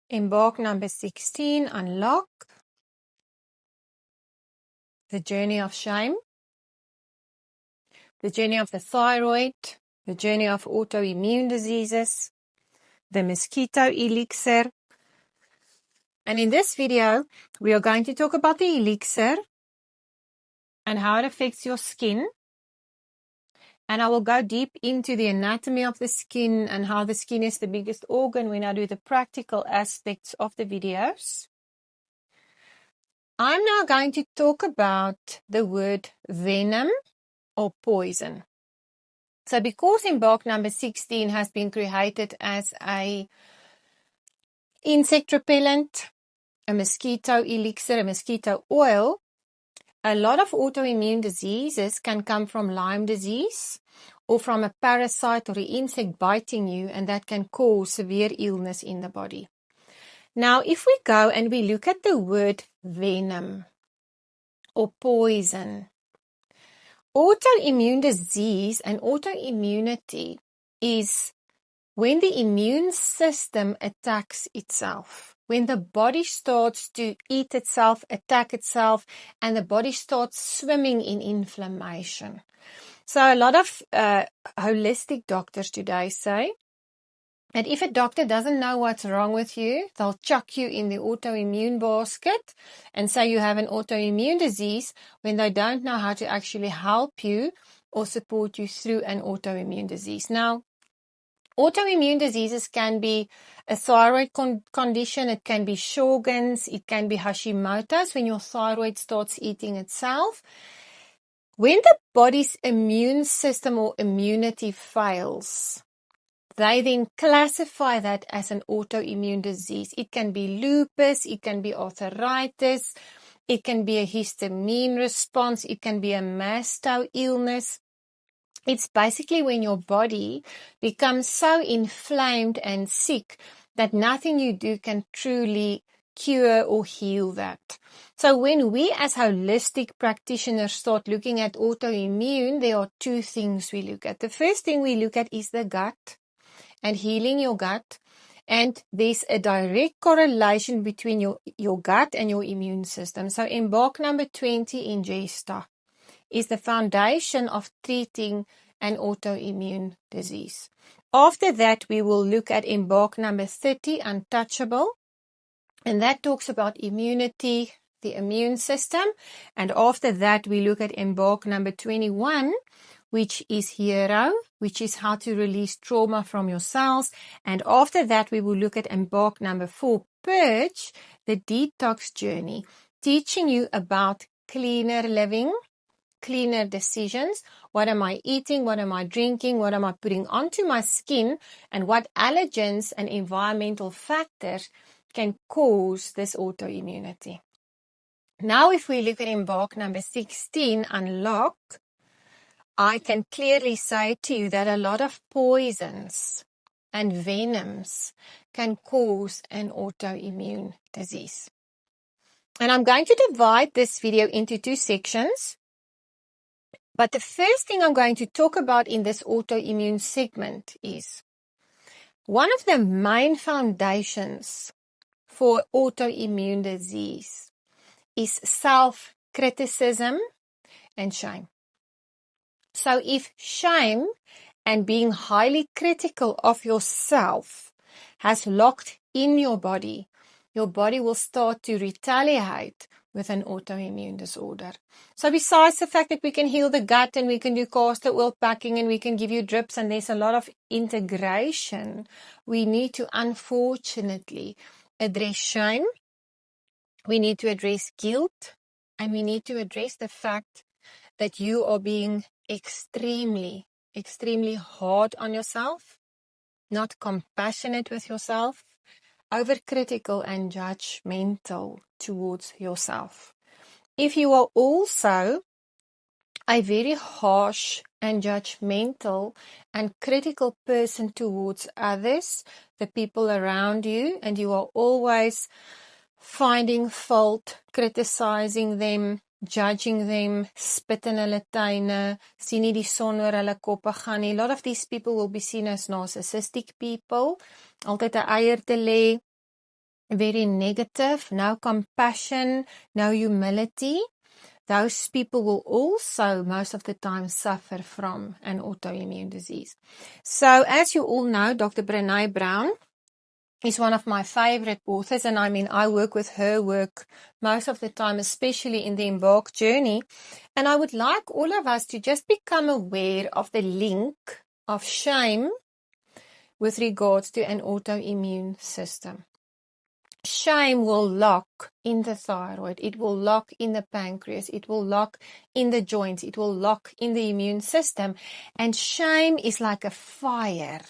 Embark number 16, unlock the journey of shame, the journey of the thyroid, the journey of autoimmune diseases, the mosquito elixir. And in this video, we are going to talk about the elixir and how it affects your skin. And I will go deep into the anatomy of the skin and how the skin is the biggest organ when I do the practical aspects of the videos. I'm now going to talk about the word venom or poison. So because Embark number 16 has been created as a insect repellent, a mosquito elixir, a mosquito oil, a lot of autoimmune diseases can come from Lyme disease or from a parasite or an insect biting you, and that can cause severe illness in the body. Now, if we go and we look at the word venom or poison, autoimmune disease and autoimmunity is when the immune system attacks itself, when the body starts to eat itself, attack itself, and the body starts swimming in inflammation. So a lot of holistic doctors today say that if a doctor doesn't know what's wrong with you, they'll chuck you in the autoimmune basket and say you have an autoimmune disease when they don't know how to actually help you or support you through an autoimmune disease. Now, autoimmune diseases can be a thyroid condition, it can be Sjogren's, it can be Hashimoto's when your thyroid starts eating itself. When the body's immune system or immunity fails, they then classify that as an autoimmune disease. It can be lupus, it can be arthritis, it can be a histamine response, it can be a masto illness. It's basically when your body becomes so inflamed and sick that nothing you do can truly cure or heal that. So when we as holistic practitioners start looking at autoimmune, there are two things we look at. The first thing we look at is the gut and healing your gut. And there's a direct correlation between your gut and your immune system. So Embark number 20, Ingesta, is the foundation of treating an autoimmune disease. After that, we will look at Embark number 30, Untouchable, and that talks about immunity, the immune system. And after that, we look at Embark number 21, which is Hero, which is how to release trauma from your cells. And after that, we will look at Embark number 4, Purge, the detox journey, teaching you about cleaner living, cleaner decisions. What am I eating? What am I drinking? What am I putting onto my skin? And what allergens and environmental factors can cause this autoimmunity. Now, if we look at Embark number 16, Unlock, I can clearly say to you that a lot of poisons and venoms can cause an autoimmune disease. And I'm going to divide this video into two sections. But the first thing I'm going to talk about in this autoimmune segment is one of the main foundations for autoimmune disease is self-criticism and shame. So if shame and being highly critical of yourself has locked in your body will start to retaliate with an autoimmune disorder. So besides the fact that we can heal the gut and we can do castor oil packing and we can give you drips and there's a lot of integration, we need to unfortunately address shame, we need to address guilt, and we need to address the fact that you are being extremely hard on yourself, not compassionate with yourself, overcritical and judgmental towards yourself. If you are also a very harsh and judgmental and critical person towards others, the people around you, and you are always finding fault, criticizing them, judging them, spit in hulle tuine, sien nie die son oor hulle koppe gaan nie. A lot of these people will be seen as narcissistic people, altyd 'n eier te lê, very negative, no compassion, no humility, those people will also most of the time suffer from an autoimmune disease. So as you all know, Dr. Brené Brown is one of my favorite authors, and I mean, I work with her work most of the time, especially in the Embark journey. And I would like all of us to just become aware of the link of shame with regards to an autoimmune system. Shame will lock in the thyroid, it will lock in the pancreas, it will lock in the joints, it will lock in the immune system. And shame is like a fire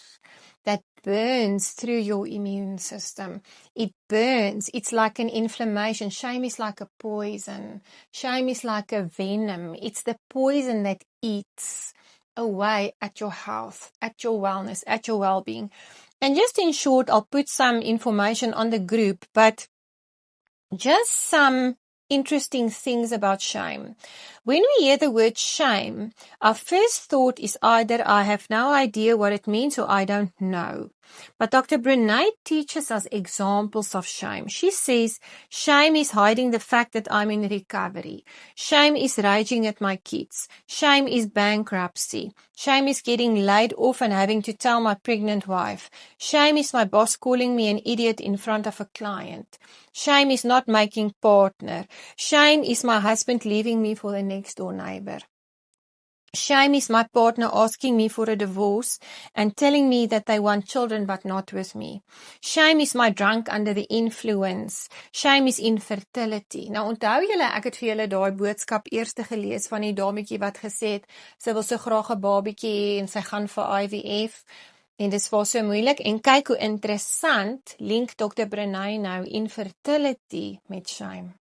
that burns through your immune system. It burns. It's like an inflammation. Shame is like a poison. Shame is like a venom. It's the poison that eats away at your health, at your wellness, at your well-being. And just in short, I'll put some information on the group, but just some interesting things about shame. When we hear the word shame, our first thought is either I have no idea what it means or I don't know. But Dr. Brené teaches us examples of shame. She says, shame is hiding the fact that I'm in recovery. Shame is raging at my kids. Shame is bankruptcy. Shame is getting laid off and having to tell my pregnant wife. Shame is my boss calling me an idiot in front of a client. Shame is not making partner. Shame is my husband leaving me for the next door neighbor. Shame is my partner asking me for a divorce and telling me that they want children but not with me. Shame is my drunk under the influence. Shame is infertility. Nou onthou julle, ek het vir julle daai boodskap eers gelees van die dametjie wat gesê het sy wil so graag 'n babietjie hê en sy gaan vir IVF. En dis was so moeilik. En kyk hoe interessant link Dr. Brené nou infertility met shame.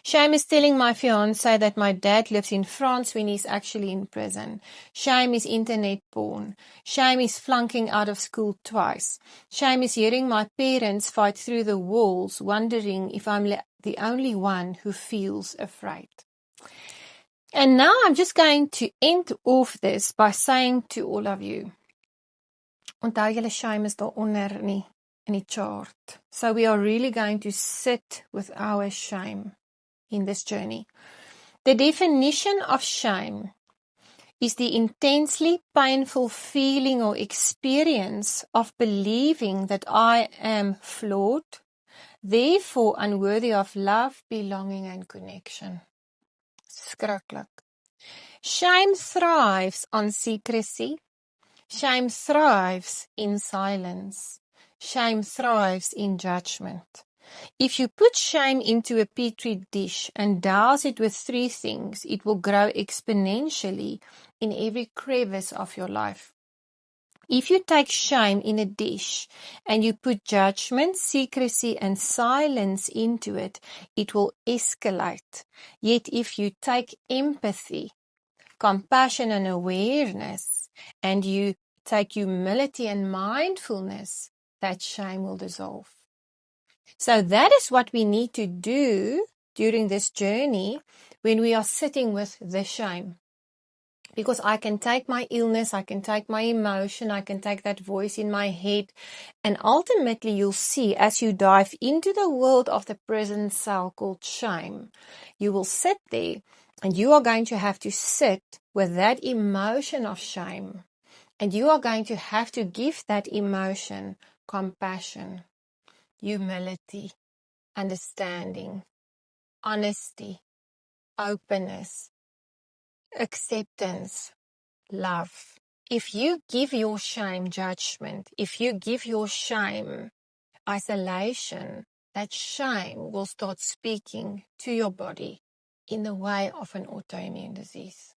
Shame is telling my fiancé that my dad lives in France when he's actually in prison. Shame is internet porn. Shame is flunking out of school twice. Shame is hearing my parents fight through the walls, wondering if I'm the only one who feels afraid. And now I'm just going to end off this by saying to all of you, onthou julle shame is daaronder in die chart. So we are really going to sit with our shame in this journey. The definition of shame is the intensely painful feeling or experience of believing that I am flawed, therefore unworthy of love, belonging and connection. Skrikkelik. Shame thrives on secrecy. Shame thrives in silence. Shame thrives in judgment. If you put shame into a petri dish and douse it with 3 things, it will grow exponentially in every crevice of your life. If you take shame in a dish and you put judgment, secrecy and silence into it, it will escalate. Yet if you take empathy, compassion and awareness, and you take humility and mindfulness, that shame will dissolve. So that is what we need to do during this journey when we are sitting with the shame. Because I can take my illness, I can take my emotion, I can take that voice in my head, and ultimately you'll see as you dive into the world of the prison cell called shame, you will sit there and you are going to have to sit with that emotion of shame. And you are going to have to give that emotion compassion, humility, understanding, honesty, openness, acceptance, love. If you give your shame judgment, if you give your shame isolation, that shame will start speaking to your body in the way of an autoimmune disease.